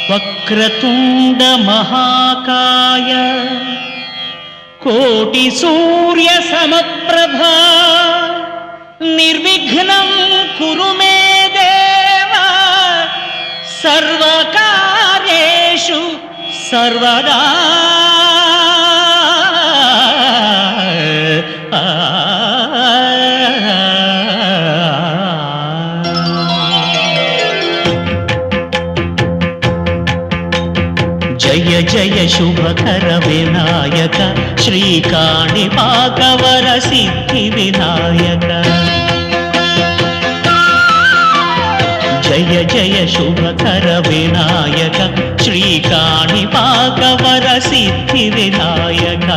వక్రతుండ మహాకాయ కోటి సూర్య సమప్రభా నిర్విఘ్నం కురు మే దేవ సర్వకార్యేషు సర్వదా. జయ జయ శుభకర వినాయక శ్రీకాణిపాకవర సిద్ధి వినాయక. జయ జయ శుభకర వినాయక శ్రీకాణిపాకవర సిద్ధి వినాయక.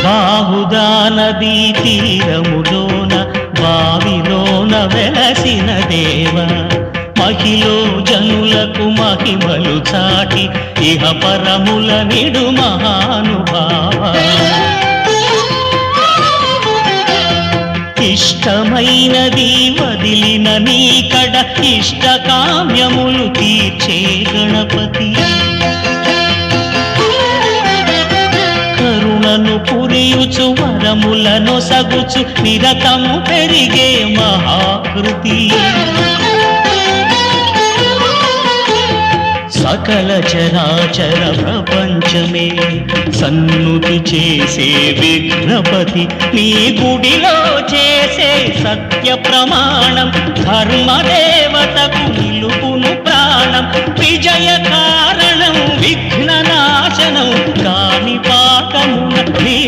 బాహుదా నదీ తీరములోన బావిలోన వెలసిన దేవ మహిలో జనులకు మహిమలు చాటి ఇహ పరముల నిడు మహానుభావ. ఇష్టమైనది వదిలిన నీకడ ఇష్ట కామ్యములు తీర్చే గణపతి. కరుణను పురియుచు వరములను సగుచు నిరతము పెరిగే మహాకృతి. సకల చరాచర ప్రపంచమే సన్నుతి చేసే విఘ్నపతి. నీ గుడిలో చేసే సత్య ప్రమాణం ధర్మదేవతకు నిలుపును ప్రాణం. విజయ కారణం విఘ్న నాశనం కాణిపాకమున నీ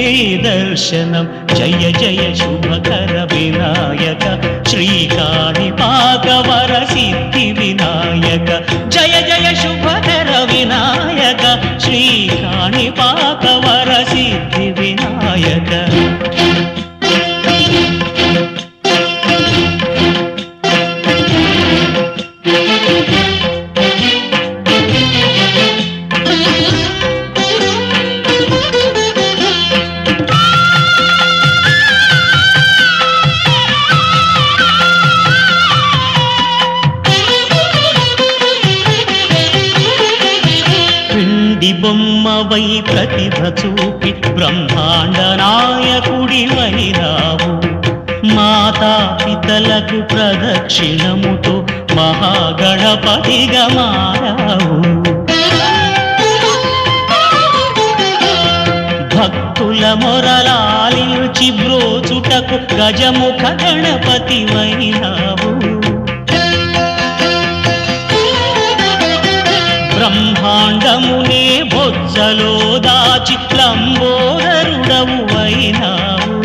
దర్శనం. జయ జయ శుభకర వినాయక శ్రీకాణిపాకవర సిద్ధి వినాయక. జయ జయ శుభకర వినాయక శ్రీకాణిపాకవర సిద్ధి వినాయక. బొమ్మవై ప్రతిభ చూపి బ్రహ్మాండ నాయకుడివైనావు. మాతా పితలకు ప్రదక్షిణముతో మహాగణపతిగా మారావు. భక్తుల మొరలాలించి బ్రోచుటకు గజముఖ గణపతివైనావు. బ్రహ్మాండమునే బొజ్జలో దాచి లంబోదరుడవు అయినావు.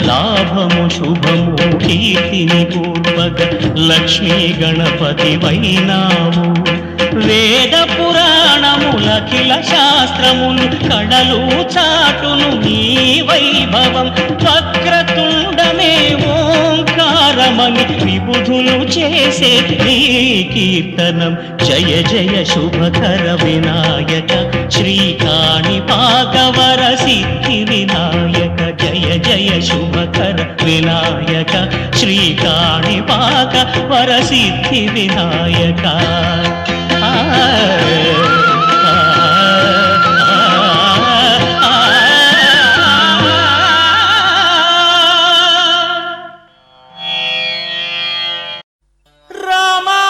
లాభము శుభము కీర్తిని పూర్వక లక్ష్మీ గణపతి వైనావు. వేద పురాణములఖిల శాస్త్రములు కడలు చాటును నీ వైభవం. వక్రతుండమే ఓంకారమని విబుధులు చేసే నీ కీర్తనం. జయ జయ శుభకర వినాయక శ్రీకాణిపాకవర సిద్ధి వినాయక. జయ జయ శుభకర వినాయక శ్రీకాణిపాకవర సిద్ధి వినాయక. రామా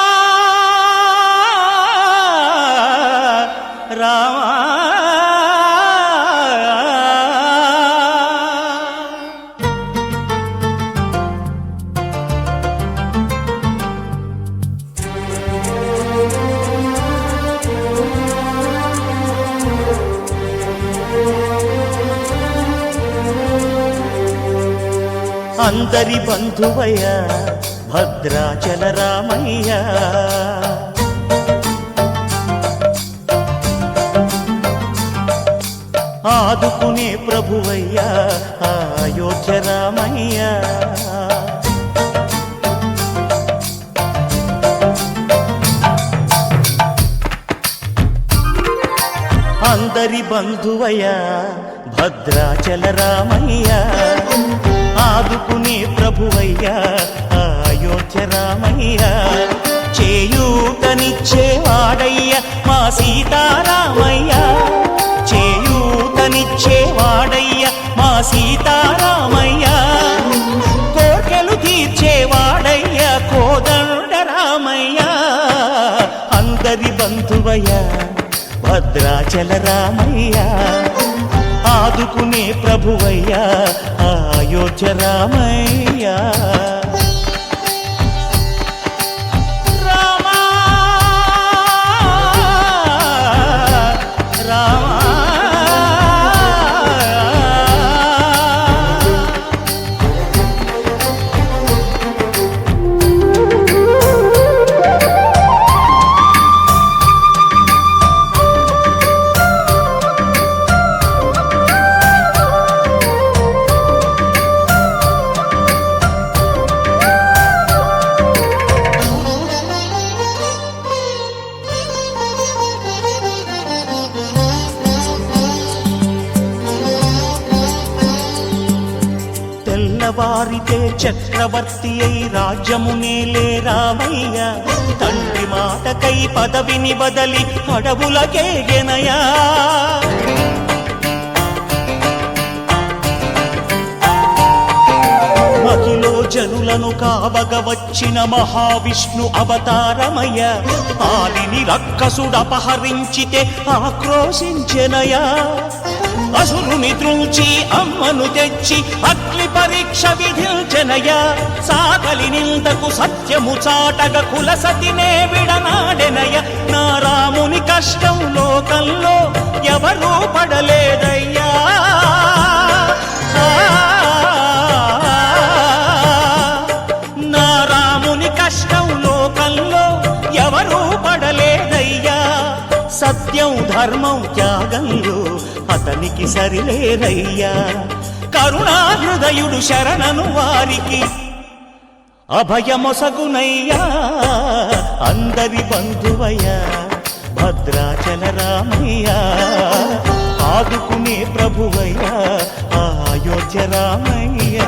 రామా అందరి బంధువయ్య భద్రాచల రామయ్య. అందరి బంధువయ్యా భద్రాచల రామయ్య, ఆదుకునే ప్రభువయ్యా అయోధ్య రామయ్య, చేయూతనిచ్చేవాడయ్య మా సీతారామయ్య, చేయూతనిచ్చేవాడయ్య మా సీతారామయ్య, కోర్కెలు తీర్చేవాడయ్య కోదండ రామయ్య, అందరి బంధువయ్య భద్రాచల రామయ్య, ఆదుకునే ప్రభువయ్య అయోధ్య రామయ్య. తెల్లవారితే చక్రవర్తి అయి రాజ్యమునేలే రామయ్య, తండ్రి మాటకై పదవిని బదలి అడవులకేగెనయా, మహిలో జనులను కావగ వచ్చిన మహావిష్ణు అవతారమయ్య, ఆలిని రక్కసుడపహరించితే ఆక్రోశించెనయా, అసురుని త్రుంచి అమ్మను తెచ్చి అగ్ని పరీక్ష విధించెనయ్యా, సాగలి నిందకు సత్యము చాటగ కులసతినే విడనాడెనయ్య, నా రాముని కష్టం లోకంలో ఎవరూ పడలేదయ్యా, నా రాముని కష్టం లోకంలో ఎవరూ పడలేదయ్యా, సత్యం ధర్మం త్యాగంలో అతనికి సరిలేరయ్యా, కరుణా హృదయుడు శరణను వారికి అభయమొసగునయ్యా, అందరి బంధువయ్యా భద్రాచల రామయ్య, ఆదుకునే ప్రభువయ్యా అయోధ్య రామయ్య.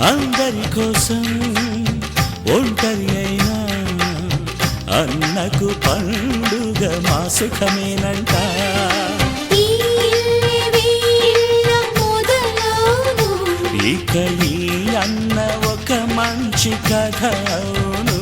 అందరి కోసం ఒంటరి అయినా అన్నకు పండుగ మా సుఖమేనంట. ఇక ఈ అన్న ఒక మంచి కథ అవును.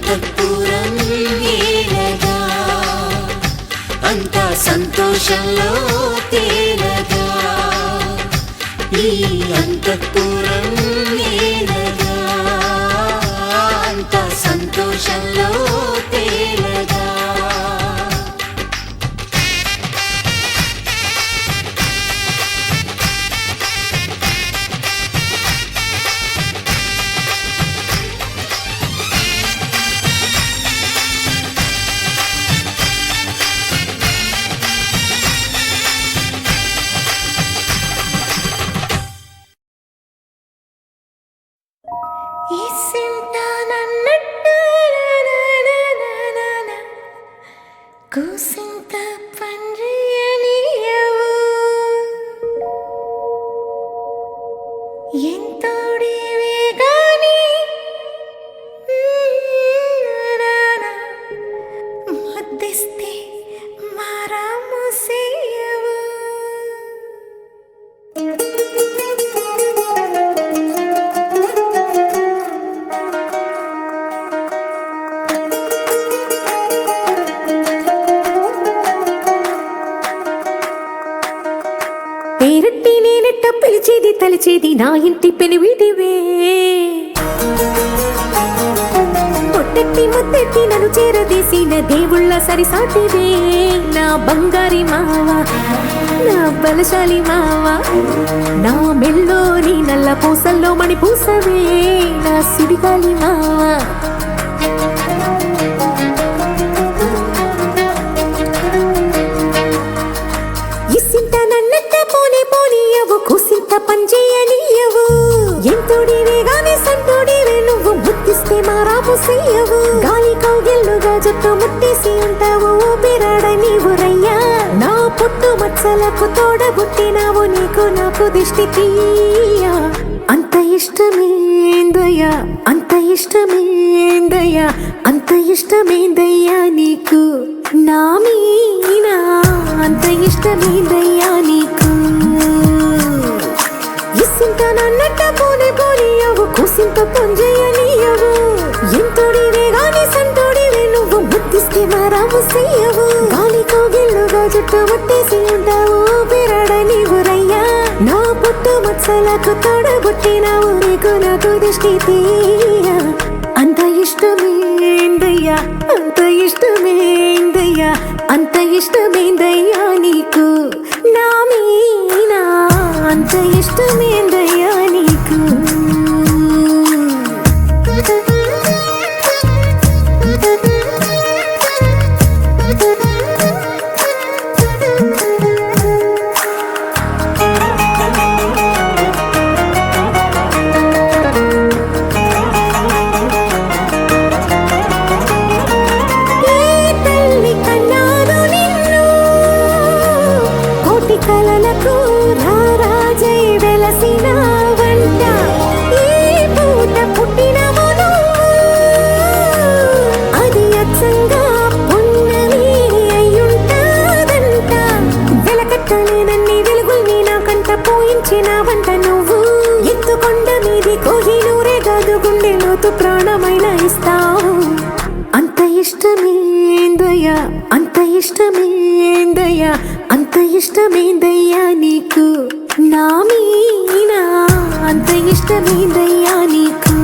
అంతఃపురం ఏలగా అంతా సంతోషంలో తేలగా ఈ అంతఃపురం ఏలగా అంతా సంతోషంలో తేలగా కూసింత పండ్రియనియవు ఎంతోడివే గాని ముద్దిస్తే మారాము సేయవు పేరట్టి నేనెట్ట పిలిచేది తలిచేది నా ఇంటి పెనువిటివే పొట్టెట్టి ముద్దెట్టి నన్ను చేరదీసిన దేవుళ్ళ సరిసాటివే నా బంగారి మావా నా బలశాలి మావా నా మెల్లోని నల్ల పూసల్లో మణి పూసవే నా సిడిగాలి మావా కూసింత పంచేయనియవు ఎంతోడివే గాని సంతోడివే నువ్వు ముద్దిస్తే మారాము చెయ్యవు గాలి కౌగిల్లుగా జుట్టు ముట్టేసి ఉంటావు ఊపిరాడ నీవు రయ్యా నా పుట్టు మచ్చలకు తోడబుట్టినావు నీకు నాకు దిష్టి తీయా అంత ఇష్టమేందయ్యా అంత ఇష్టమేందయ్యా అంత ఇష్టమేందయ్యా నీకు నా మీనా అంత ఇష్టమేందయ్యా నీకు ఇసింత నన్నట్ట పోనీయవు కూసింత పొంజేయనియవు ఎంతోడివే గాని సంతోడివే నువ్వు ముద్దిస్తే మారాము చెయ్యవు గాలి కౌగిల్లుగా జుట్టు ముట్టేసి ఉంటావు ఊపిరాడ నీవు రయ్యా నా పుట్టు మచ్చలకు తోడబుట్టినావు నీకు నాకు దిష్టి తీయా అంత ఇష్టమేందయ్యా అంత ఇష్టమేందయ్యా అంత ఇష్టమేందయ్యా నీకు నా మీనా అంత ఇష్టమేందయ్యా నీకు కలలకు రారాజై వెలసిన వంట ఈ పూట పుట్టినమును అది అచ్చంగా పున్నమి అయ్యుంటాదంట వెలకట్టలేనన్ని వెలుగుల్ని నా కంట పోయించిన వంట నువ్వు ఎత్తుకొండ మీది కోహినూరే కాదు గుండె లోతు ప్రాణమైన ఇస్తావు అంత ఇష్టమేందయ్యా అంత ఇష్టమేందయ్యా అంత ఇష్టమేందయ్యా నీకు నా మీనా అంత ఇష్టమేందయ్యా నీకు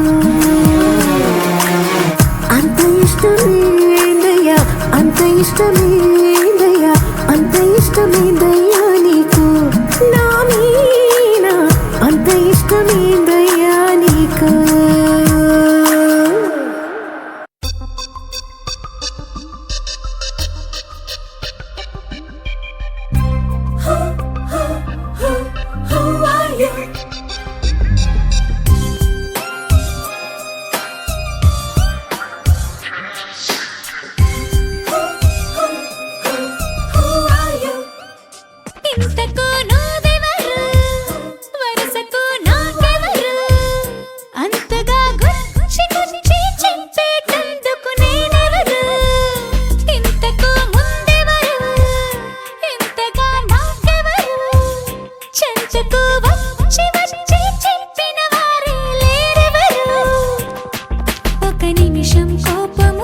అంత ఇష్టమేందయ్యా అంత ఇష్టమేందయ్యా అంత ఇష్టమేందయ్యా నీకు నా మీనా అంత ఇష్టమేందయ్యా నీకు ఇంతకు నువ్వెవరు వరసకు నాకెవరు అంతగా గుచ్చి గుచ్చి చెప్పేటందుకు నేనెవరు ఇంతకు ముందెవరు ఇంతగా నాకెవరు చెంచకు వచ్చి వచ్చి చెప్పిన వారే లేరెవరు ఒక నిమిషం కోపము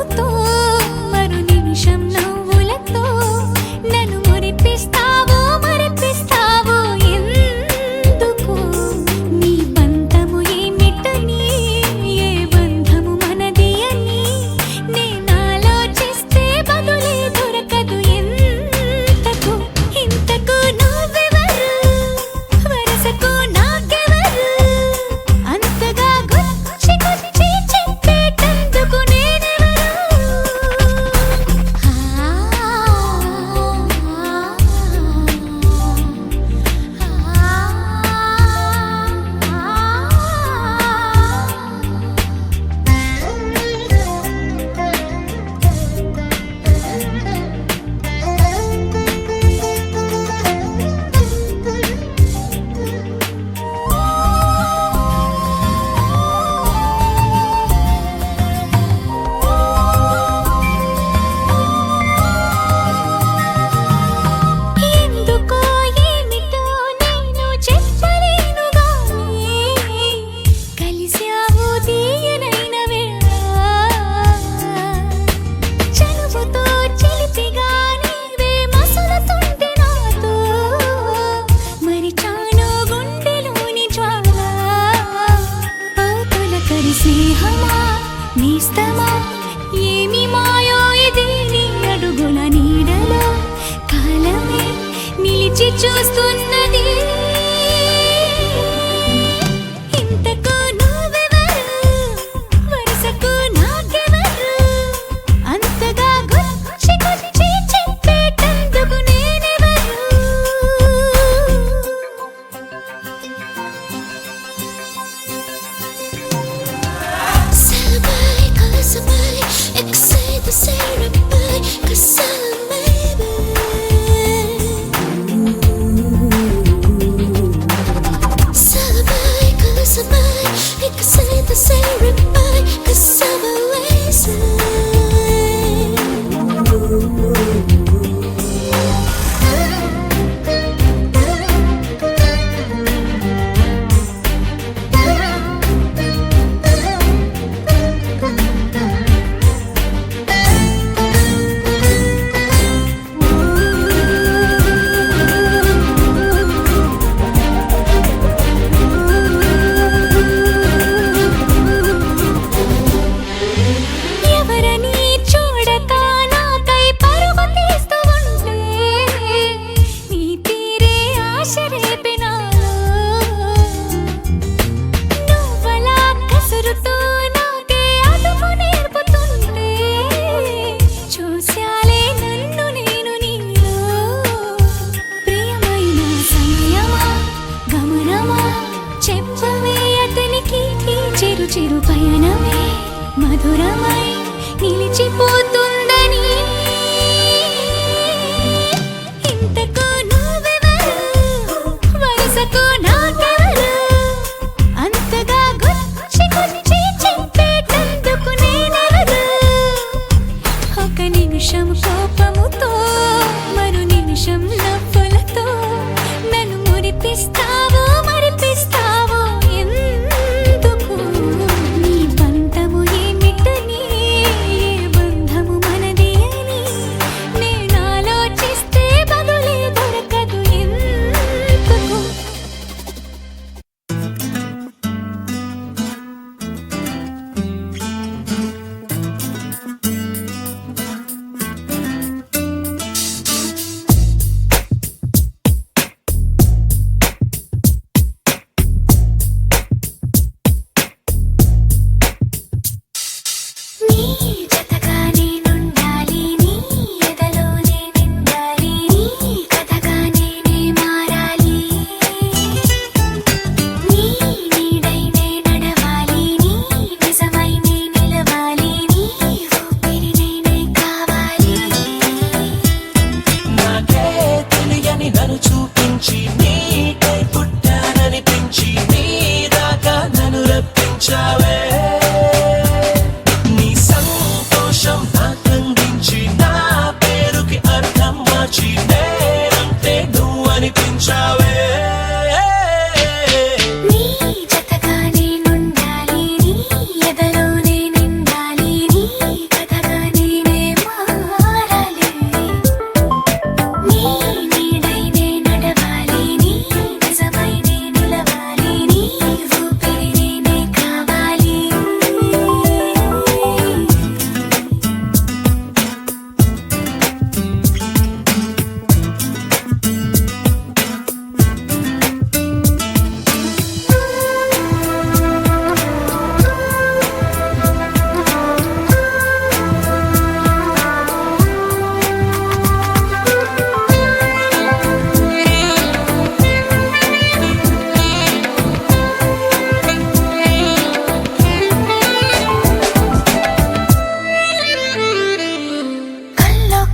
వేచి చూస్తున్నది. ఇంతకు నువ్వెవరు, వరుసకు నాకెవరు, అంతగా గుచ్చి గుచ్చి చెప్పేటందుకు నేనెవరు. Celebrate, cause somebody excite the ceremony, cause I'm baby. Celebrate, cause somebody excite the ceremony, cause I'm always ఎవరని చూడక నాకై పరుగు తీస్తూ ఉంటే నీ తీరే ఆశ రేపినాలో. నువ్వలా కసురుతూ నాకే అదుపు నేర్పుతుంటే చూశాలే నన్ను నేను నీలో. ప్రియమైన సమయమా గమనమా చెప్పవే అతనికి ఈ చిరు చిరు పయనమే మధురమై నిలిచిపోతుందని. ఇంతకు నువ్వెవరు, వరుసకు నాకెవరు, అంతగా గుచ్చి గుచ్చి చెప్పేటందుకు నేనెవరు. ఒక నిమిషం కోపముతో మరు నిమిషం నవ్వులతో నన్ను మురిపిస్తావో మరిపిస్తావో ఎందుకు. నీ బంధము ఏమిటని, ఏ బంధము మనది అని నేను ఆలోచిస్తే బదులే దొరకదు ఎందుకు. నీ జతగా నేనుండాలి, నీ ఎదలోనే నిండాలి, నీ కథగా నేనే మారాలి. నీ నీడై నే నడవాలి, నీ నిజమై నే నిలవాలి, నీ ఊపిరి నేనే కావాలి. నాకే తెలియని నన్ను చూపించి నీకై పుట్టాననిపించి నీ దాకా నన్ను రప్పించావే. నీ సంతోషం నాకందించి నా పేరుకి అర్థం మార్చి నేనంటే నువ్వు అనిపించావే. నీ జతగా నేనుండాలి, నీ ఎదలోనే నిండాలి, నీ కథగా నేనే మారాలి. నీ నీడై నే నడవాలి, నీ నిజమై నే నిలవాలి, నీ ఊపిరి నేనే కావాలి.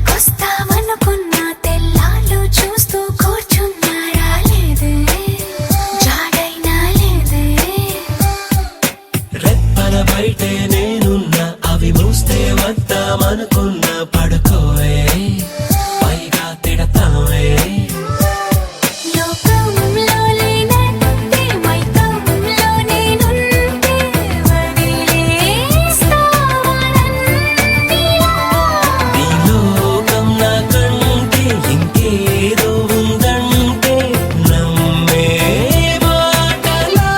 కల్లోకొస్తావనుకున్న తెల్లాళ్ళు చూస్తూ కూర్చున్నా రాలేదే, జాడైనా లేదే. రెప్పల బయటే నేనున్నా అవి మూస్తే వద్దామనుకున్నా పడుకోవే పైగా తిడతావే. లోకంలో లేనంటే మైకంలో నేనుంటే వదిలేస్తావా నన్నిలా. నీ లోకం నాకంటే ఇంకేదో ఉందంటే నమ్మే మాటలా.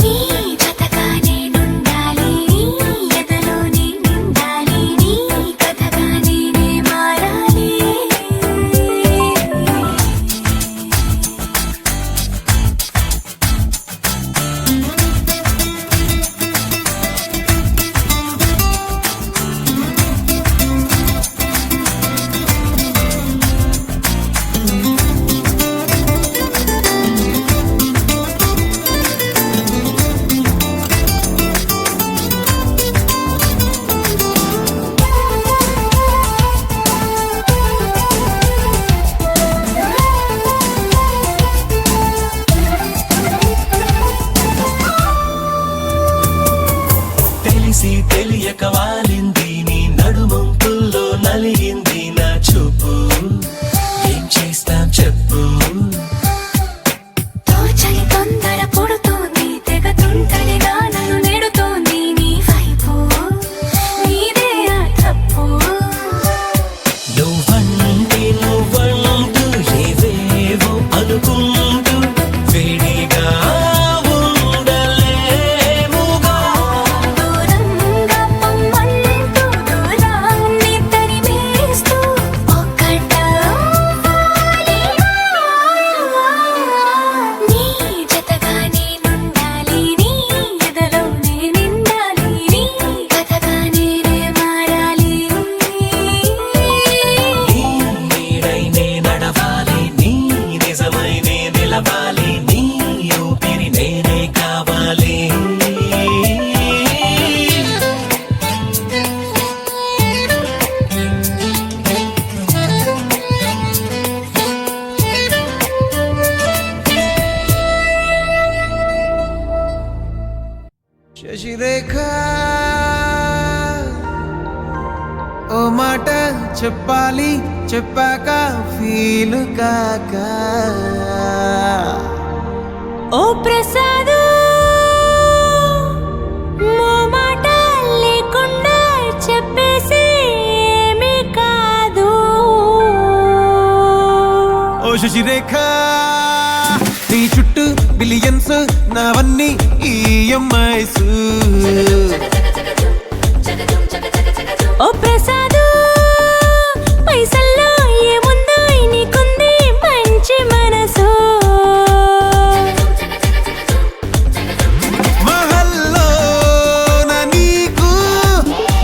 నీ జతగా నేనుండాలి, నీ ఎదలోనే తెలిసి తెలియక వాలింది నీ నడుమంపుల్లో నలిగింది నా చూపు ఏం చేస్తాం చెప్పు తోచని తొందర పుడుతోంది తెగ తుంటరిగా నన్ను నెడుతోంది నీ వైపు నీదే ఆ తప్పు నువ్వంటూ ఏవేవో అనుకుంటూ వేడిగా ఉండలేముగా దూరంగా పొమ్మంటూ దూరాన్ని తరిమేస్తూ నీ జతగా నేనుండాలి నీ ఎదలో నేనిండాలి నీ కథగా నేనే మారాలి నీ నీడై నే నడవాలి నీ నిజమై నే నిలవాలి నీ ఊపిరి నేనే కావాలి శశిరేఖ ఓ మాట చెప్పాలి చెప్పాక ఫీలు కాక ఓ ప్రసాదు మో మాట లేకుండా చెప్పేసి ఏమీ కాదు ఓ శశిరేఖ నీ చుట్టూ బిలియన్స్ నావన్నీ ఈఎంఐస్ ఓ ప్రసాదు పైసల్లో ఏముందో నీకుంది మంచి మనసు మహల్లో నా నీకు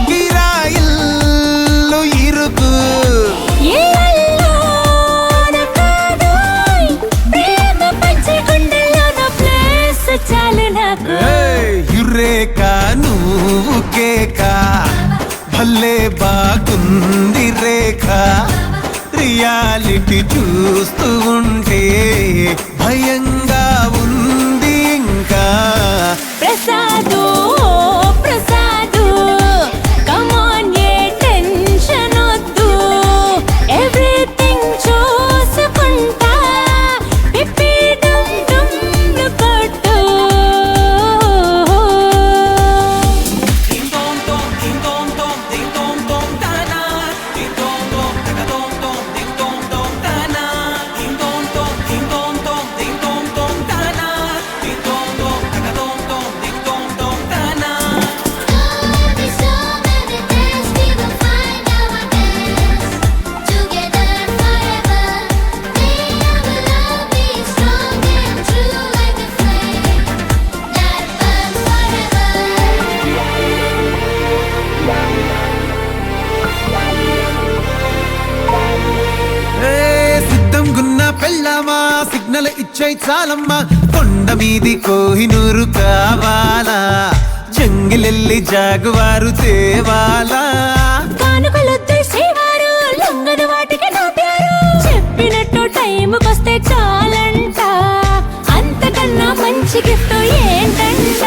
గిరాయిల్లు ఇరుకు ఇళ్ళల్లో నా కాదోయ్ ప్రేమ పంచే గుండెల్లో ప్లేస్ చాలు నాకు యురేక నువ్వు కేక భలే బాగుంది రేఖ రియాలిటీ చూస్తూ ఉంటే భయంగా ఉంది ఇంకా Prasad Prasad come on A tension వద్దు ఎవ్రీథింగ్ చూసుకుంటా పిప్పి డుమ్ డుమ్ కొట్టు సిద్ధం గున్న పెళ్ళమా సిగ్నల్ ఇచ్చాయి చాలమ్మా కొండ మీది కోహినూరు కావాలా జంగిలెల్లి జాగువారు తేవాలా కానుకలొద్దు సేవారు లొంగని వాటికి నోటారు చెప్పినట్టు టైంకొస్తే చాలంట అంతకన్నా మంచి గిఫ్ట్ ఏంటంట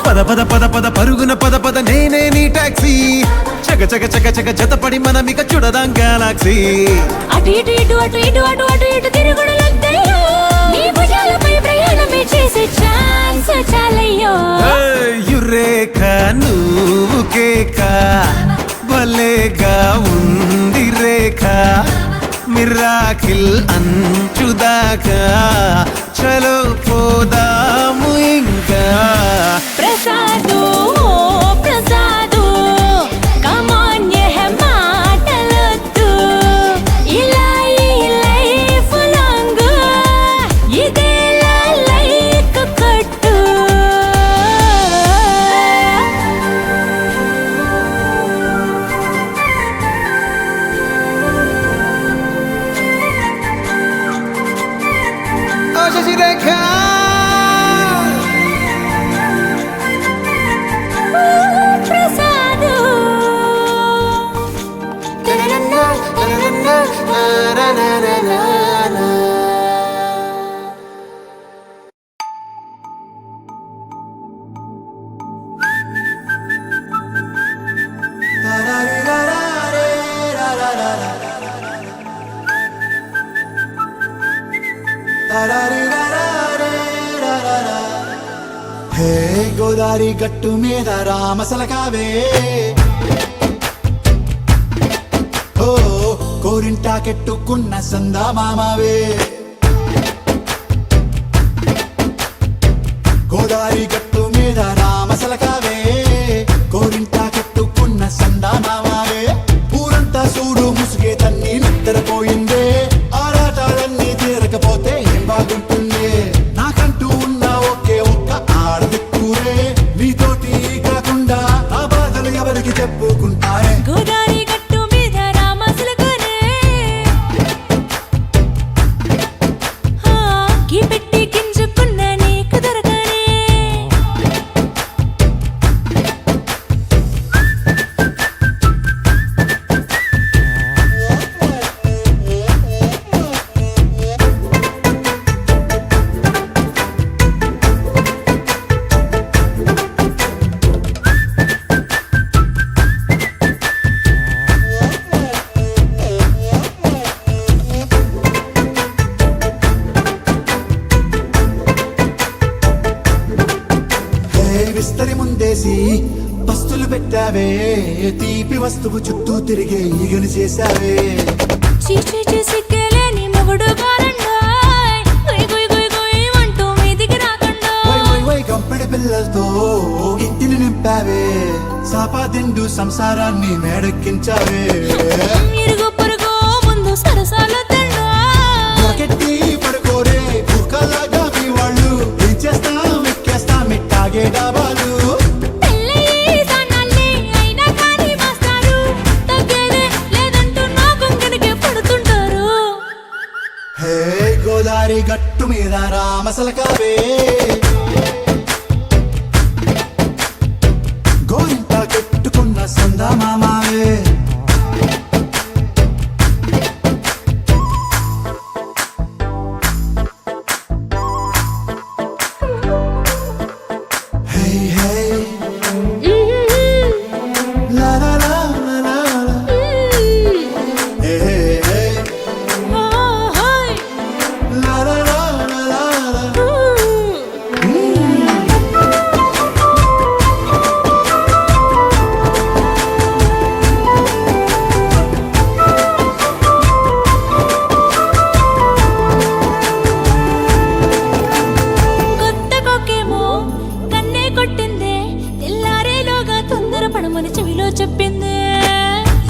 పద పద పద పద పరుగున పద పద నేనే నీ టాక్సీ చక చక చక చక జతపడి మనమిక చూడదాం గెలాక్సీ అటు ఇటు ఇటు అటు ఇటు అటు అటు ఇటు తిరుగుడులొద్దయ్యో నీ భుజాలపై ప్రయాణమే చేసే ఛాన్స్ చాలయ్యో యురేఖ నువ్వు కేక భలేగా ఉంది రేఖ మిరాకిల్ అంచుదాకా చలో పోదాము ఇంకా ప్రసాదు ప్రసాదు కమ్ ఆన్ ఏ మాటలొద్దు ఇలా ఈ లైఫ్ లాంగ్ ఇదేలా లైక్ కొట్టు ఓ శశిరేఖ ప్రసాదు హే గోదారి గట్టు మీద రామసలకావే ఓ కోరింటాకెట్టుకున్న సందా మామావే గోదారి గట్టు మీద రామసలకావే కోరింటాకెట్టుకున్న సందా మామావే ఊరంతా చూడు ముసుగే తన్ని నిద్రపోయిందే ఆరాటాలన్నీ తీరకపోతే ఏం బాగుంటుంది నాకంటూ ఉన్న ఒకే ఒక్క ఆడదిక్కురే నీతోటి కాకుండా ఆ బాధలు ఎవరికి చెప్పుకుంటారే గోదారి గట్టు మీద రామసలకానే గీ పెట్టి గింజుకున్న నీకు దొరకనే విస్తరి ముందేసి పస్తులు పెట్టావే తీపి వస్తువు చుట్టూ తిరిగే ఈగలు చేశావే చీచీ సిగ్గలేని మొగుడు గారండాయ్ గుయ్ గుయ్ గుయ్ గుయ్ అంటూ మీదికి రాకండాయ్ వై వై వై గంపెడి పిల్లలతో ఇంటిని నింపావే సాపాదిండు సంసారాన్ని మేడెక్కించావే ఇరుగు పొరుగు ముందు సరసాలు తండాయ్ పొరకెట్టి పడుకోరే కుక్కలాగా మీ వాళ్ళు ఏం చేస్తాం ఎక్కేస్తాం ఎట్టాగే డాబాలు పెళ్ళయి దానాల్ని అయినా కానీ మాస్తారు తగ్గేదే లేదంటూ నా కొంగనికే పడుతుంటారు హే గోదారి గట్టు మీద రామసలకావే గోరింట కట్టుకున్న సందా మామావే హే హే లా లా లా లా లా లా. హే హే హే హాయ్ లా లా లా లా లా లా. కొత్త కొక్కేమో కన్నే కొట్టిందే తెల్లారేలోగా తొందర పడమని చెవిలో చెప్పిందే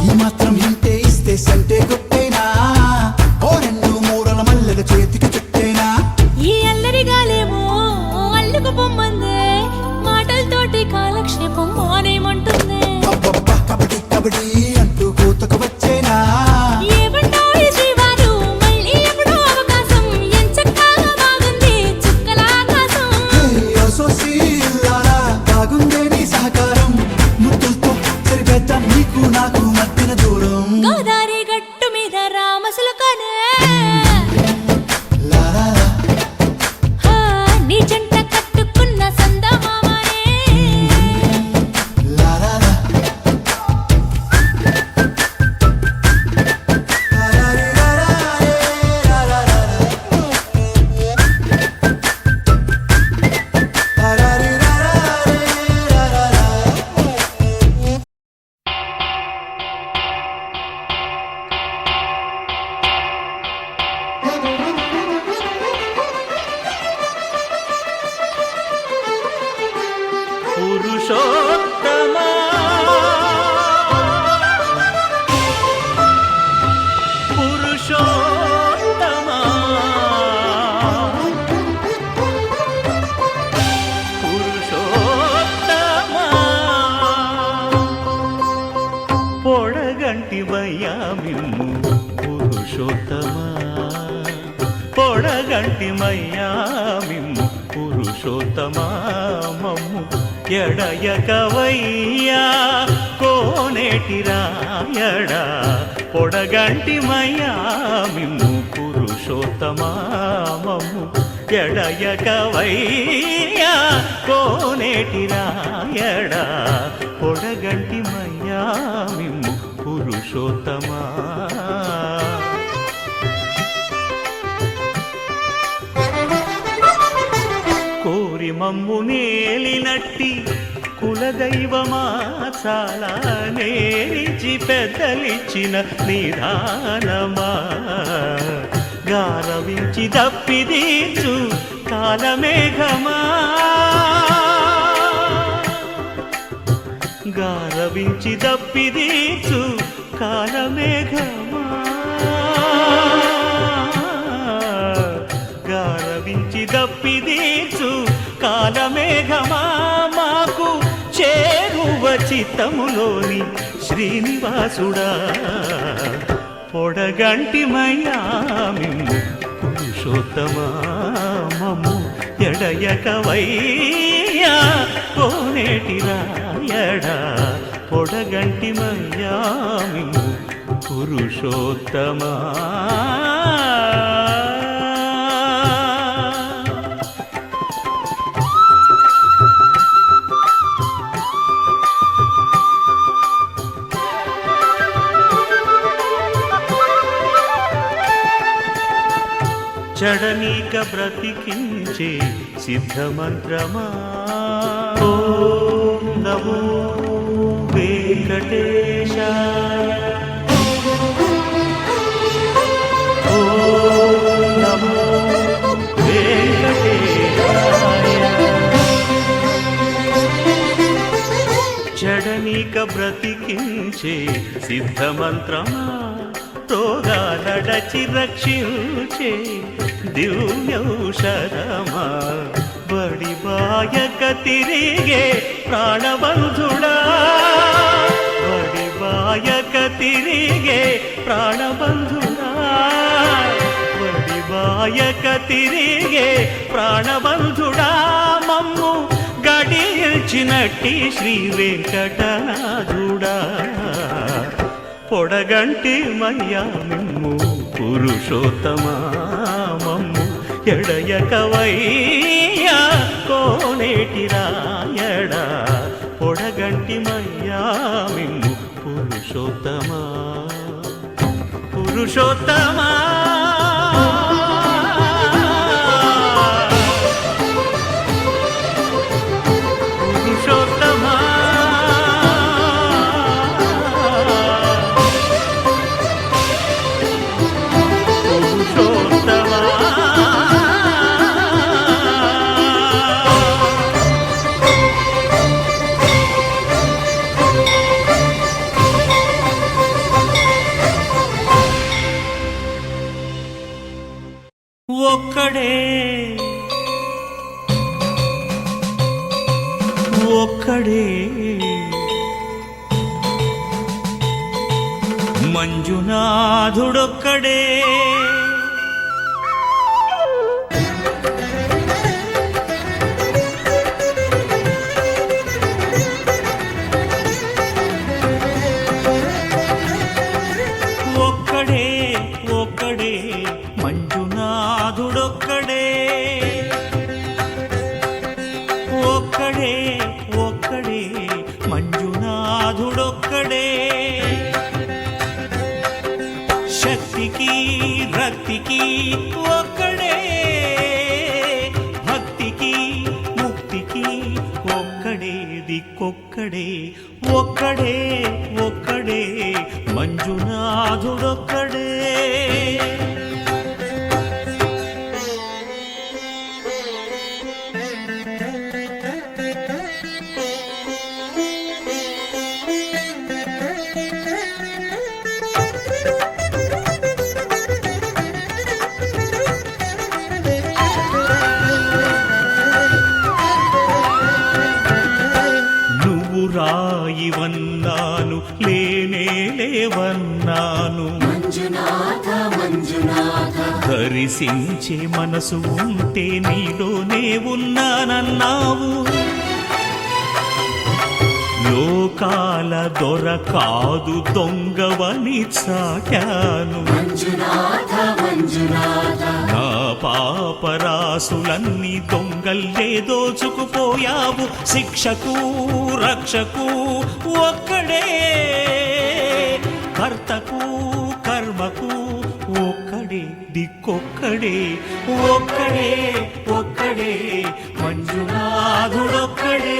ఈ మాత్రం ఇంటే ఇస్తే సంటే కొట్టేనా ఓ రెండు మూరల మల్లెల చేతికి చుట్టేనా ఈ అల్లరి గాలేమో అల్లుకు పొమ్మందే మాటలతోటి కాలక్షేపం మానేమంటుంది అబ్బబ్బ కబడ్డీ కబడ్డీ అంటూ కూతకు వచ్చేనా ఏమంటావు శ్రీవారు మళ్ళీ ఎప్పుడో అవకాశం ఎంచక్కా బాగుంది చుక్కల ఆకాశం సోసి ఇల్లారా బాగుందే నీ సహకారం ముద్దులతో సరిపెద్ద నీకు నాకు మధ్యన దూరం గోదారి గట్టు మీద రామసలకానే లా లా లా. నీ జంట కట్టుకున్న సందమామనే లా లా లా. లా లా రీ లా లా రే లా లా లా లా. లా లా రీ లా లా రే లా లా లా. పురుషోత్తమా పురుషోత్తమా పురుషోత్తమా పొడగంటి మయ్యామిమ్ము పురుషోత్తమా పొడగంటి మయ్యామిమ్ము పురుషోత్తమా మమ్ము ఎడయకవయ్యా కోనేటి రాయడా పొడగంటి మయ్యామిమ్ము పురుషోత్తమా మమ్ము ఎడయకవయ్యా కోనేటి రాయడా పొడగంటి మయ్యామిమ్ము పురుషోత్తమా మమ్ము నేలినట్టి కులదైవమా చాలా నేరిచి పెద్దలిచ్చిన నిదానమా గారవించి దప్పిదీచు కాలమేఘమా గారవించి దప్పిదీచు కాలమేఘమా గారవించి దప్పిదీచు కాలమేఘమా మాకు చేరువ చిత్తములోని శ్రీనివాసుడా పొడగంటిమయ్యా మిమ్ము పురుషోత్తమా మమ్ము ఎడయకవయ్యా కోనేటి రాయడా పొడగంటిమయ్యా మిమ్ము పురుషోత్తమా చడనీక బ్రతికించే సిద్ధమంత్రమా ఓం నమో వెంకటేశాయ ఓం నమో వెంకటేశాయ చడనీక బ్రతికించే సిద్ధమంత్రమా రోగాలడచి రక్షించే దివ్యౌషధమా బడి బాయక తిరిగే ప్రాణబంధుడా బడి బాయక తిరిగే ప్రాణబంధుడా బడి బాయక తిరిగే ప్రాణబంధుడా మమ్ము గడిచినట్టి శ్రీ వెంకటనాథుడా పొడగంటి మయ్యా మిమ్ము పురుషోత్తమా మమ్ము ఎడయకవయ్యా కోనేటి రాయడా పొడగంటి మయ్యా మిమ్ము పురుషోత్తమా పురుషోత్తమా పురుషోత్తమా ఒక్కడే ఒక్కడే మంజునాథుడొక్కడే ఒక్కడే ఒక్కడే మంజునాథుడొక్కడే ఒక్కడే ఒక్కడే మంజునాథుడొక్కడే శక్తికి రక్తికి ఒక్కడే భక్తికి ముక్తికి ఒక్కడే దిక్కొక్కడే ఒక్కడే ఒక్కడే మంజునాథుడొక్కడే రాయివన్నాను లేనే లేవన్నాను దరిసించే మనసు ఉంటే నీలోనే ఉన్నానన్నావు లోకాల దొర కాదు దొంగవని చాటాను నా పాపరాసులన్నీ దొంగల్లే దోచుకుపోయావు శిక్షకు రక్షకు ఒక్కడే కర్తకు కర్మకు ఒక్కడే దిక్కొక్కడే ఒక్కడే ఒక్కడే మంజునాథుడొక్కడే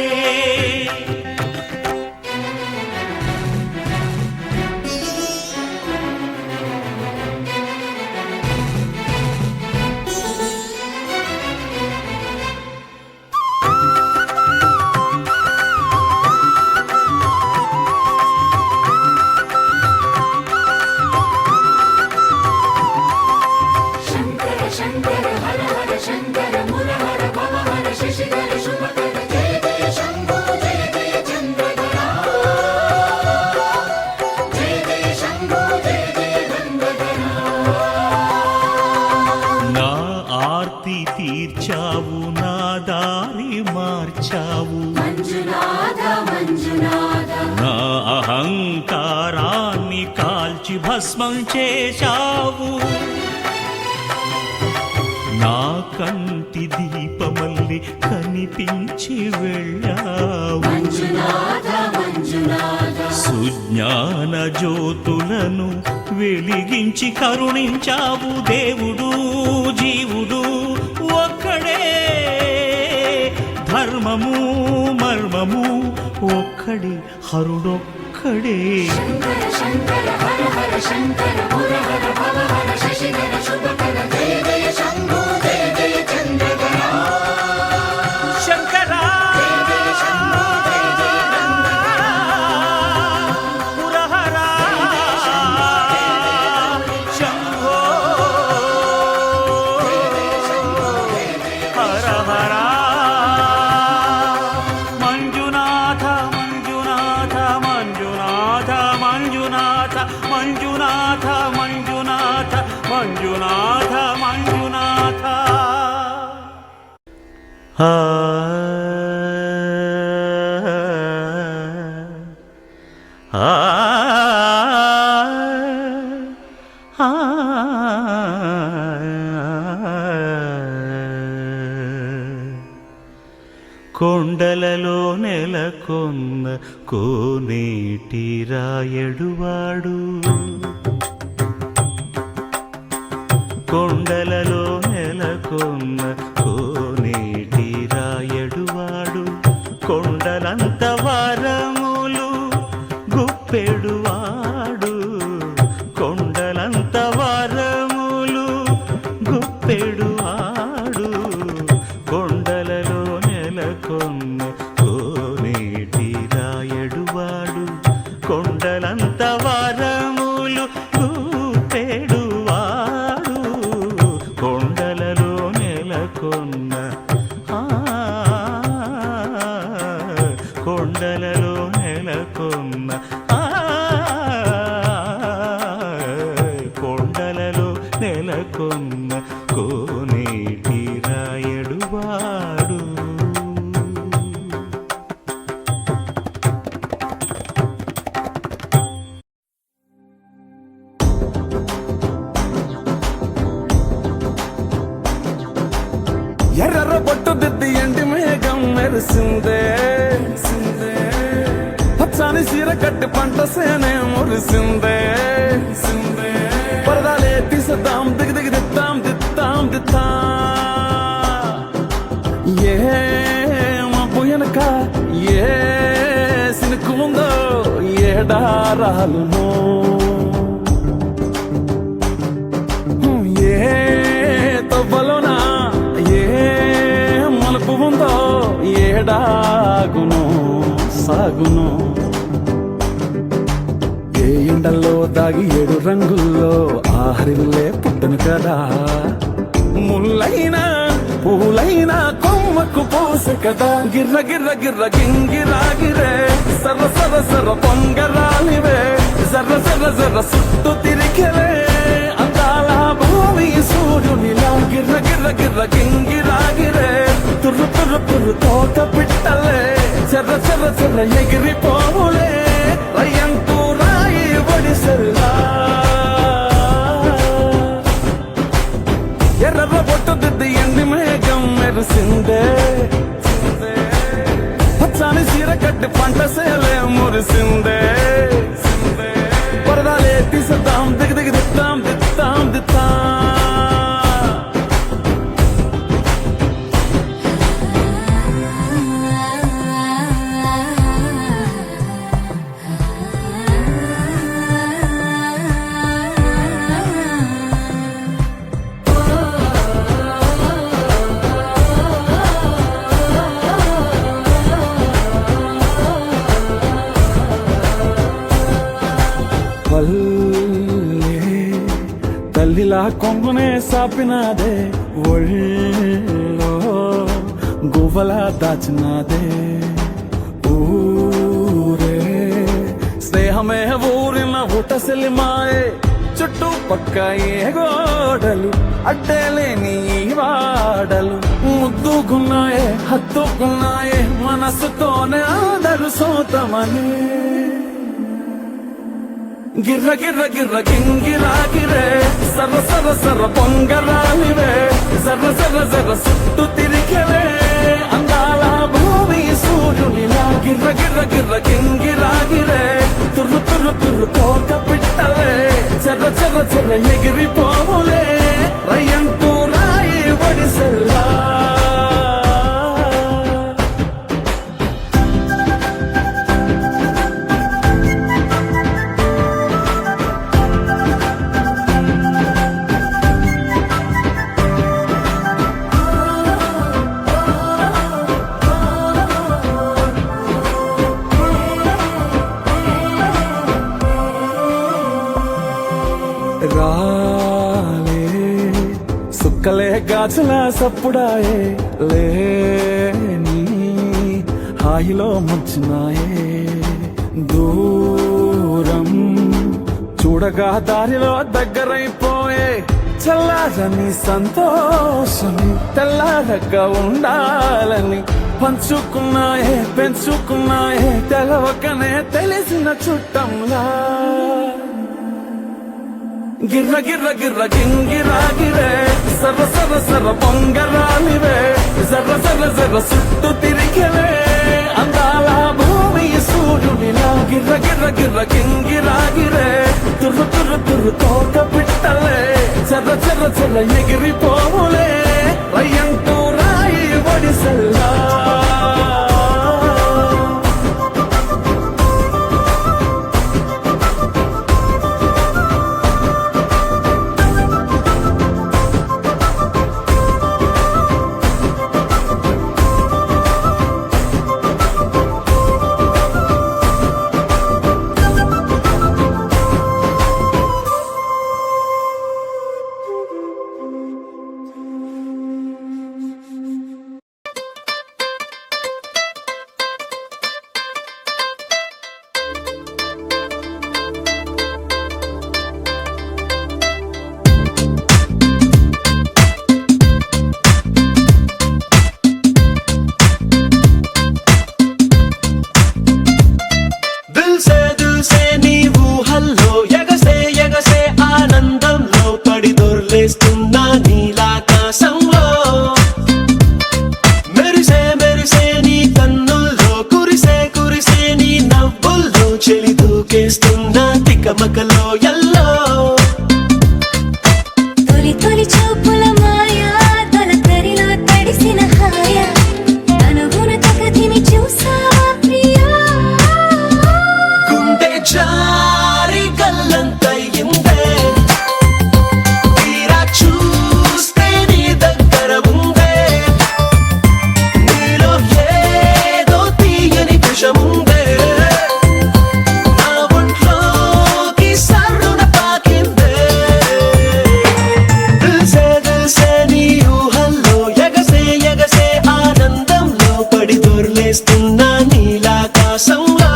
శంకర శంకర హర హర శంకర మురహర భవహర శశిధర శుభకర జయ జయ శంభో జయ జయ చంద్రధర జయ జయ శంభో జయ జయ గంగధర నా ఆర్తి తీర్చావు నా దారి మార్చావు మంజునాథ మంజునాథ నా అహంకారాన్ని కాల్చి భస్మం చేశావు నా కంటి దీపమల్లి కనిపించి వెళ్ళావు మంజునాథ మంజునాథ సుజ్ఞాన జ్యోతులను వెలిగించి కరుణించావు దేవుడు జీవుడు ఒక్కడే ధర్మము మర్మము ఒక్కడే హరుడొక్కడే శంకర శంకర హర హర శంకర మురహర భవహర శశిధర శుభకర జయ జయ శంభో జయ జయ చంద్రధర శంకరా జయ శంభో జయ జయ గంగధర పురహరా శంభో హర హర మంజునాథ మంజునాథ మంజునాథ మంజునాథ మంజునాథ మంజునాథ మంజునాథ మంజునాథ ఆ ఆ ఆ కొండలలో నెలకొన్న కోనేటి రాయడువాడు కొండలలో నెలకొన్న కోనేటి రాయడువాడు కొండలంత వరములు గుప్పెడువాడు కొండలంత వరములు గుప్పెడువాడు కొండలలో నెలకొన్న కోనేటి రాయడువాడు కొండలంత వరములు గుప్పెడువాడు కొండలలో నెలకొన్న కొండలలో నెలకొన్న కొండలలో నెలకొన్న కోనేటి రాయడువాడు ఎర్ర బొట్టు దిద్ది ఎండి మేఘం మెరిసిందే పచ్చాని సీర కట్టి పంట సేనే మురిసిందే పరదాలే తీసేద్దాం దిగి దిగి దిత్తాం దిత్తాం దిత్తా ఏ మబ్బు వెనక ఏ సినుకు ఉందో ఏడారాలును ఏ తవ్వలోనా ఏ మలుపు ఉందో ఏడాగును సాగును ఏ ఎండల్లో దాగి 7 రంగుల్లో ఆహరిల్లే పుట్టను కదా ముల్లైనా పూలైనా కొమ్మకు పోసె కదా గిర్ర గిర్ర గిర్ర గింగిరాగిరే సర్ర సర్ర సర్ర పొంగరాలివే జర్ర జర్ర జర్ర సుట్టు తిరిగలే అందాల భూమి సూర్యునిలా గిర్ర గిర్ర గిర్ర గింగిరాగిరే తుర్రు తుర్రు తుర్రు తోట పిట్టలే చెర్ర చెర్ర చెర్ర ఎగిరిపోవులే రయ్యంటూ రాయి ఒడిసెల్లా ఎర్ర బొట్టు దిద్ది ఎండి మేఘం మెరిసిందే పచ్చాని సీర కట్టి పంట సేలే మురిసిందే పరదాలే తీసేద్దాం దిగి దిగి దిత్తాం దిత్తాం దిత్తా పిల్లిలా కొంగునే సాపినాదే ఒళ్ళో గువ్వలా దాచినాదే ఊరే స్నేహమే ఊరిన ఉటసిలి మాయే చుట్టూ పక్క ఏ గోడలు అడ్డలేని ఈ వాడలు ముద్దుకున్నాయే హత్తుకున్నాయే మనసుతోనే అందరు సోతమని గిర్ర గిర్ర గిర్ర గింగిరాగిరే సర్ర సర్ర సర్ర పొంగరాలివే సర్ర సర్ర సర్ర చుట్టూ తిరిగలే అందాల భూమి సూర్యునిలా గిర్ర గిర్ర గిర్ర గింగిరాగిరే తుర్రు తుర్రు తుర్రు తోక పిట్టలే చెర్ర చెర్ర చెర్ర ఎగిరిపోవులే రయ్యంటూ రాయి వడిసెల్లా రాలే సుక్కలే గాజుల సప్పుడాయే లేని హాయిలో ముంచినాయే దూరం చూడగా దారిలో దగ్గరైపోయే చల్లారని సంతోషమి తెల్లారగా ఉండాలని పంచుకున్నాయే పెంచుకున్నాయే తెలవకనే తెలిసిన చుట్టంలా గిర్ర గిర్ర గిర్ర గింగిరాగిరే సర్ర సర్ర సర్ర పొంగరాలివే సర్ర సర్ర సర్ర చుట్టూ తిరిగలే అందాల భూమి సూర్యునిలా గిర్ర గిర్ర గిర్ర గింగిరాగిరే తుర్రు తుర్రు తుర్రు తోక పిట్టలే చెర్ర చెర్ర చెర్ర ఎగిరిపోవులే రయ్యంటూ రాయి వడిసెల్లా మకలో ఎల్లో తొలి తొలి చూపుల మాయా తొలకరిలో తడిసిన హాయ అనుగుణ తగదిని చూసావా ప్రియా గుండె జారి గల్లంతయిందే తీరా చూస్తే నీ దగ్గర ఉందే నీలో ఏదో తీయని విషముందే దొర్లేస్తున్నా నీలాకాశంలో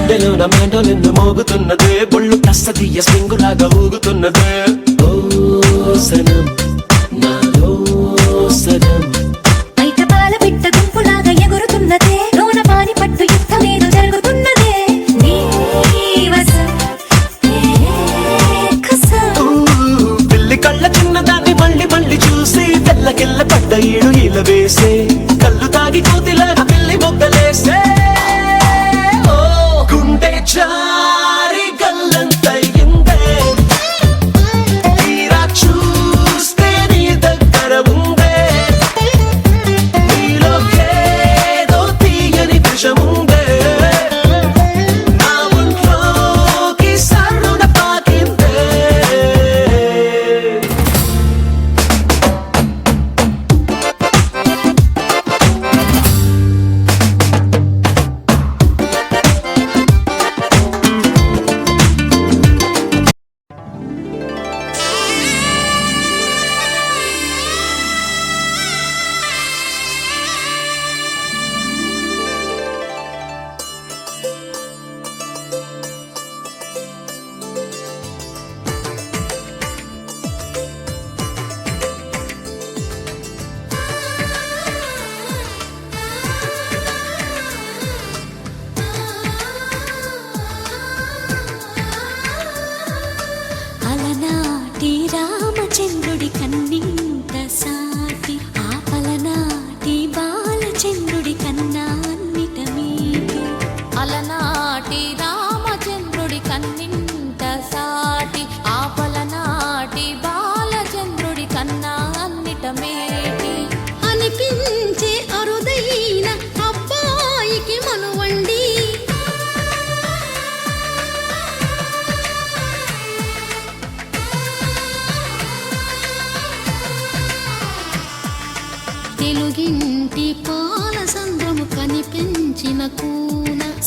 గుండెలో నా మెండోలెన్ను మోగుతున్నదే బొళ్ళు కస్తదీయ స్ప్రింగులాగా ఊగుతున్నదే ఓ సనం నాలో సనం బయట పాల బిడ్డ గుంపులాగా ఎగురుతున్నదే లోన పాని పట్టు యుద్ధమేదో జరుగుతున్నదే నీ వసం పిల్లి కళ్ళ చిన్నదాన్ని మళ్ళీ మళ్ళీ చూసి తెల్లకెళ్ళ పడ్డ ఏడు ఇలా వేసే కళ్ళు తాగి కోతిలాగా పిల్లి మొగ్గలేసే జారి గల్లంతయిందే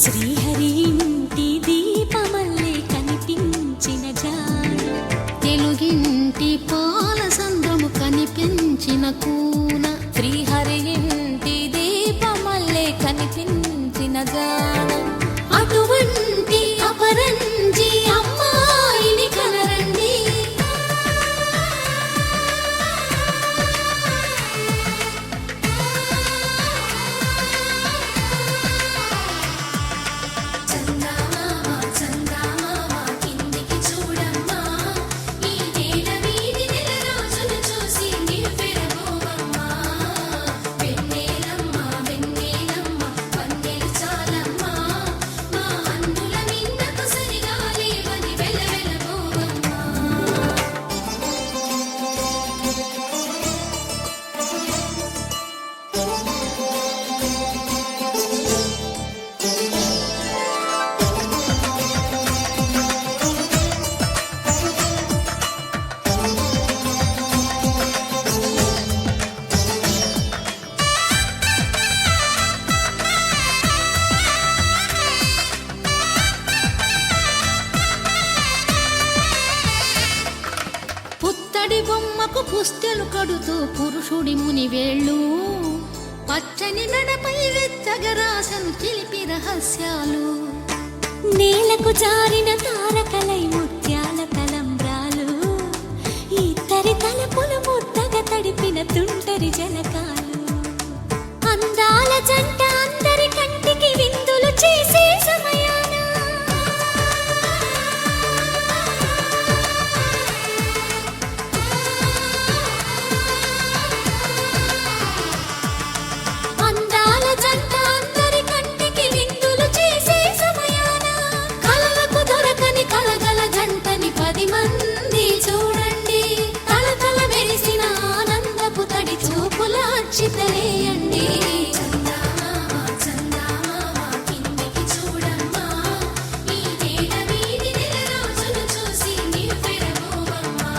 శ్రీహరి ఇంటి దీపమల్లే కనిపించిన జాడు, తెలుగింటి పాల సంద్రము కనిపించిన కూన, శ్రీహరి ఇంటి దీపమల్లే కనిపించిన జాడు. అటువంటి అపరంజి అమ్మాయిని కనరండి. చందమామ చందమామ కిందికి చూడమ్మా, ఈ నేల వీధి నెల రోజులు చూసి నివ్వెరబోవమ్మా. వెన్నెలమ్మ వెన్నెలమ్మ వన్నెలు చాలమ్మా, మా అన్నుల మిన్నకు సరిగా లేవని వెలవెలబోవమ్మా. పుత్తడి బొమ్మకు పుస్తెలు కడుతూ పురుషుడి ముని వేళ్ళు, పచ్చని మెడపై వెచ్చగరాసను చిలిపి రహస్యాలు, నేలకు జారిన తారకలై ముత్యాల తలంబ్రాలు, ఇద్దరి తలపులు ముద్దగా తడిపిన తుంటరి జలకాలు. అందాల జంట అందరి కంటికి విందులు చేసే సమయాన అందాల జంట అందరి కంటికి విందులు చేసే సమయాన కలలకు దొరకని కలగల జంటని 10 మంది చూడండి. తలతల మెరిసిన ఆనందపు తడి చూపుల అచ్చితలేయండి. చందమామ చందమామ కిందికి చూడమ్మా, ఈ నేల వీధి నెల రోజులు చూసి నివ్వెరబోవమ్మా.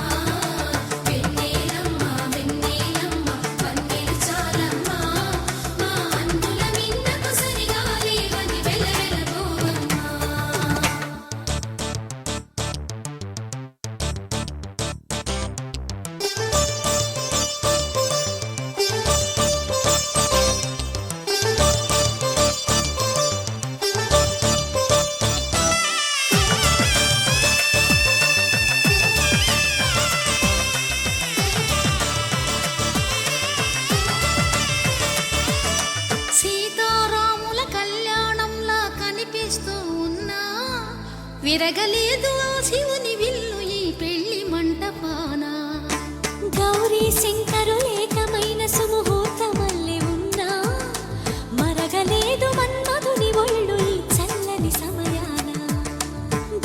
వెన్నెలమ్మ వెన్నెలమ్మ వన్నెలు చాలమ్మా, మా అన్నుల మిన్నకు సరిగా లేవని వెలవెలబోవమ్మా. సీతారాముల కళ్యాణంలా కనిపిస్తూ ఉన్నా, విరగలేదు ఆ శివుని విల్లు ఈ పెళ్లి మంటపాన. గౌరీ శంకరులేకమైన సుముహూర్తమల్లె ఉన్నా, మరగలేదు మన్మధుని ఒళ్ళు ఈ చల్లని సమయాన.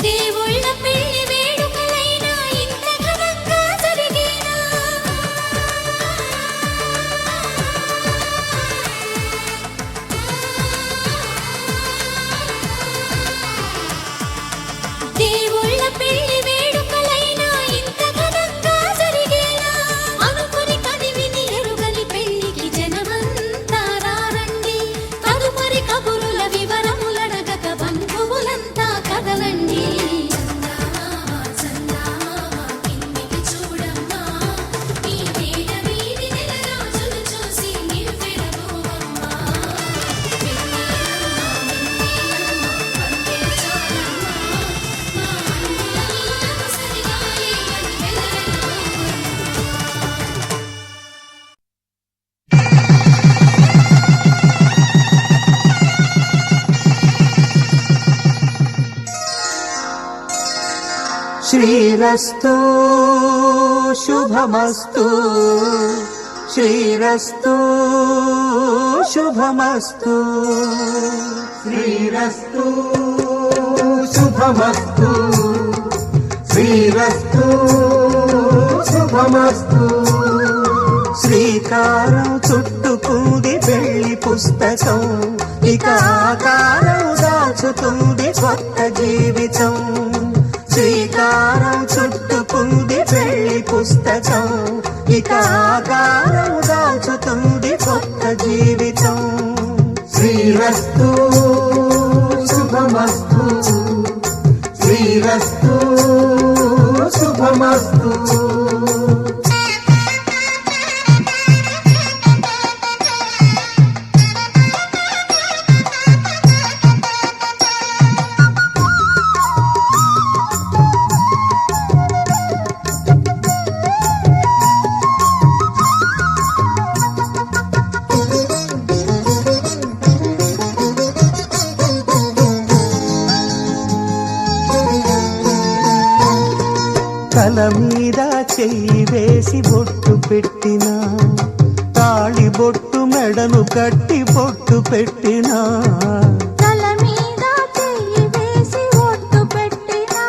దేవుళ్ళ పెళ్లి వేడుకలైనా ఇంత ఘనంగా జరిగేనా? దేవుళ్ళ పెళ్లి వేడుకలైనా ఇంత ఘనంగా జరిగేనా? అనుకుని కదివిని ఎరుగని పెళ్లికి జనమంతా రారండి. తదుపరి కబురుల వివరములడగక బంధువులంతా కదలండి. చందమామ చందమామ కిందికి చూడమ్మా, ఈ నేల వీధి నెల రోజులు చూసి నివ్వెరబోవమ్మా. వెన్నెలమ్మ వెన్నెలమ్మ వన్నెలు చాలమ్మా, మా అన్నుల మిన్నకు సరిగా లేవని వెలవెలబోవమ్మా. శ్రీరస్తు శుభమస్తు, శ్రీరస్తు శుభమస్తు, శ్రీరస్తు శుభమస్తు, శ్రీరస్తు శుభమస్తు. శ్రీకారం చుట్టుకుంది పెళ్లి పుస్తకం, ఇక ఆకారం దాచుతుంది కొత్త జీవితం. శ్రీకారం చుట్టుకుంది పెళ్లి పుస్తకం, ఇక ఆకారం దాచుతుంది కొత్త జీవితం. శ్రీరస్తు తల మీద చెయ్యి వేసి బొట్టు పెట్టినా తాళి బొట్టు మెడను కట్టి బొట్టు పెట్టినా తల మీద చెయ్యి వేసి బొట్టు పెట్టినా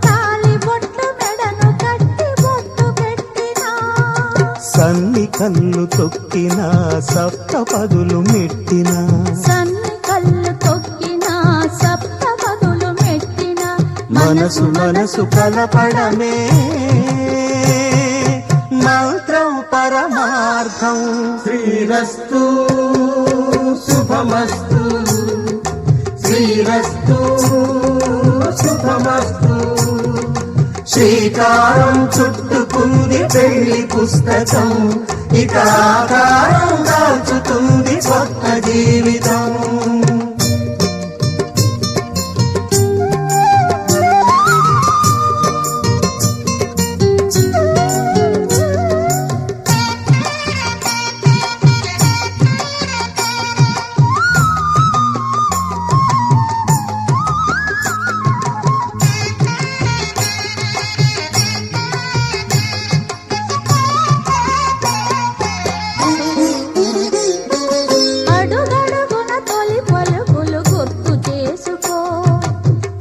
తాళి బొట్టు మెడను కట్టి బొట్టు పెట్టినా సన్ని కళ్ళు తొక్కినా సప్త పదులు మెట్టినా సన్ని కళ్ళు తొక్కినా సప్త పదులు మెట్టినా మనసు మనసు కలపడమే మంత్రం పరమార్థం శ్రీరస్తు శుభమస్తు శ్రీరస్తు శుభమస్తు శ్రీకారం చుట్టుకుంది పెళ్లి పుస్తకం ఇక ఆకారం దాల్చుతుంది కొత్త జీవితం అడుగడుగున తొలి పలుకులు గుర్తు చేసుకో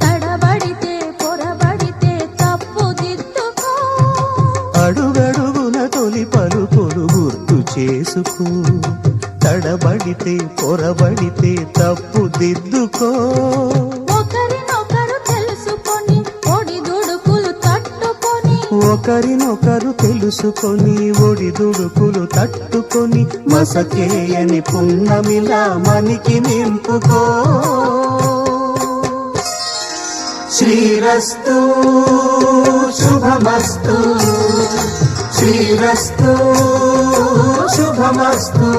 తడబడితే పొరబడితే తప్పు దిద్దుకో అడుగడుగున తొలి పలుకులు గుర్తు చేసుకో తడబడితే పొరబడితే తప్పు దిద్దుకో ఒకరినొకరు తెలుసుకొని ఒడిదుడుకులు తట్టుకొని ఒకరినొకరు తెలుసుకొని ఒడిదుడుకులు తట్టుకొని మసకేయని పున్నమిలా మనికి నింపుకో శ్రీరస్తు శుభమస్తు శ్రీరస్తు శుభమస్తు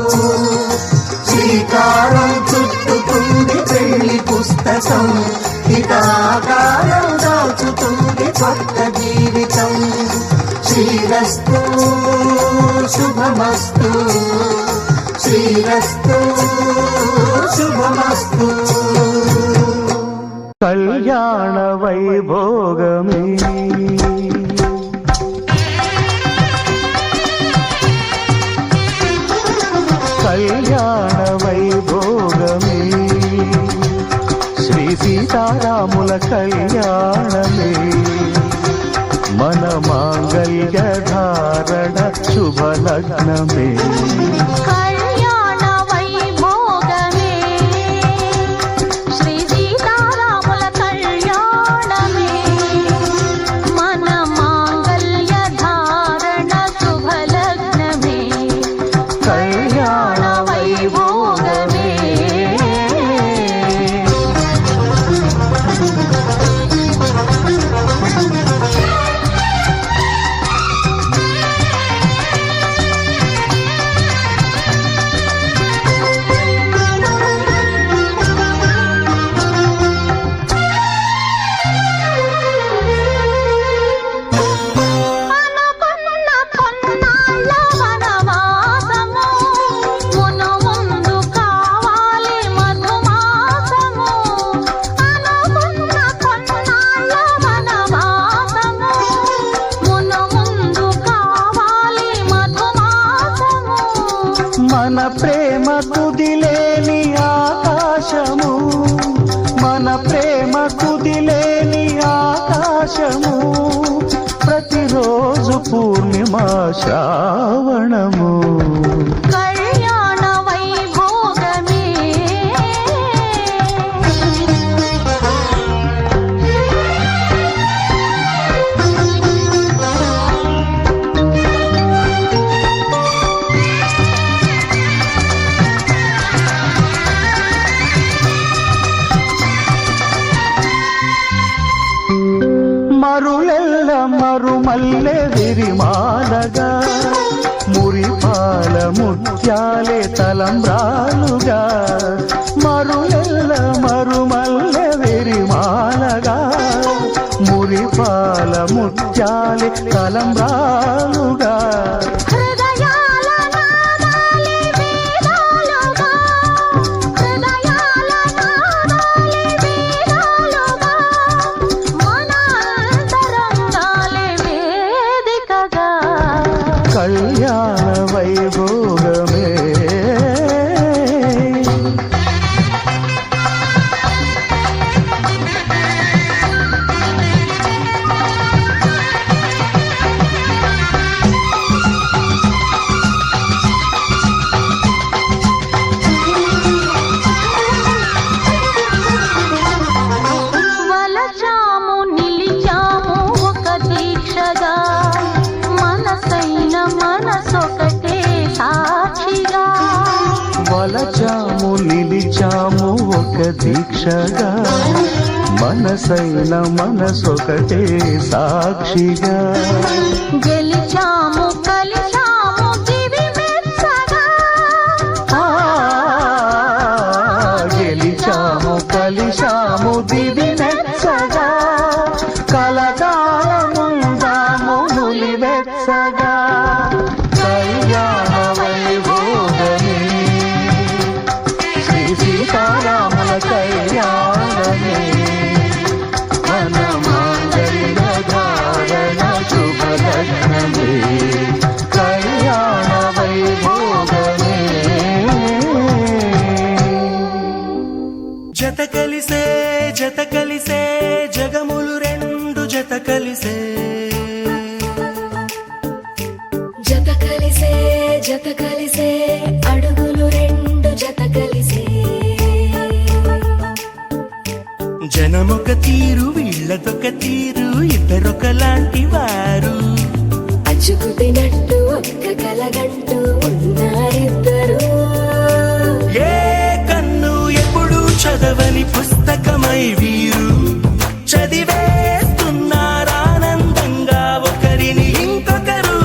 శ్రీకారం చుట్టుకుంది పెళ్లి పుస్తకం ఇక ఆకారం దాచుతుంది కొత్త జీవితం శ్రీరస్తు శుభమస్తు శ్రీరస్తు శుభమస్తు కళ్యాణ వైభోగమే కళ్యాణ వైభోగమే శ్రీ సీతారాముల కళ్యాణమే మన మాంగళ్య ధారణ శుభలగ్నమే కళ్యాణ వైభోగమే శ్రీ సీతారాముల కళ్యాణమే మన మాంగళ్య ధారణ శుభలగ్నమే కళ్యాణ వైభోగమే అనుకున్న కొన్నాళ్ళ వనవాసము మును ముందు కావాలి మధుమాసము అనుకున్న కొన్నాళ్ళ వనవాసము మును ముందు కావాలి మధుమాసము మన ప్రేమ కుదిలేని ఆకాశము మన ప్రేమ కుదిలేని ఆకాశము ప్రతిరోజు పూర్ణిమా శ్రావణము కళ్యాణ వైభోగమే మరులెల్ల మరుమల్లె విరిమాలగా మురిపాల ముత్యాలే తలంబ్రాలుగా మరులెల్ల మరుమల్లె విరిమాలగా మురిపాల ముత్యాలే తలంబ్రాలుగా హృదయాల నాదాలి వేదాలుగా హృదయాల నాదాలి వేదాలుగా మన అంతరంగాలే దీక్షగా మనసైన మనసొకటే సాక్షిగా గెలిచాము కలిసాము దివి మెచ్చగా గెలిచాము కలిశాము దివి మెచ్చగా కలకాలముందాము నులి వెచ్చగా కళ్యాణ వైభోగమే శ్రీ సీతారాముల కళ్యాణమే మన మాంగళ్య ధారణ శుభలగ్నమే కళ్యాణ వైభోగమే జత కలిసే జగములు రెండు జత కలిసే జత కలిసే అడుగులు రెండు జత కలిసే జనమొక తీరు వీళ్ళదొక తీరు ఇద్దరొకలాంటి వారు అచ్చుకుతినట్టు ఒక్క కలగంటూ ఉన్నారిద్దరు ఏ కన్ను ఎప్పుడు చదవని పుస్తకమై వీరు చదివేస్తున్నారానందంగా ఒకరిని ఇంకొకరు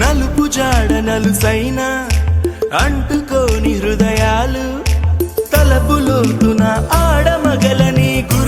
నలుపు జాడ నలుసైన అంటుకోని హృదయాలు తలపులోతున ఆడమగలని గురు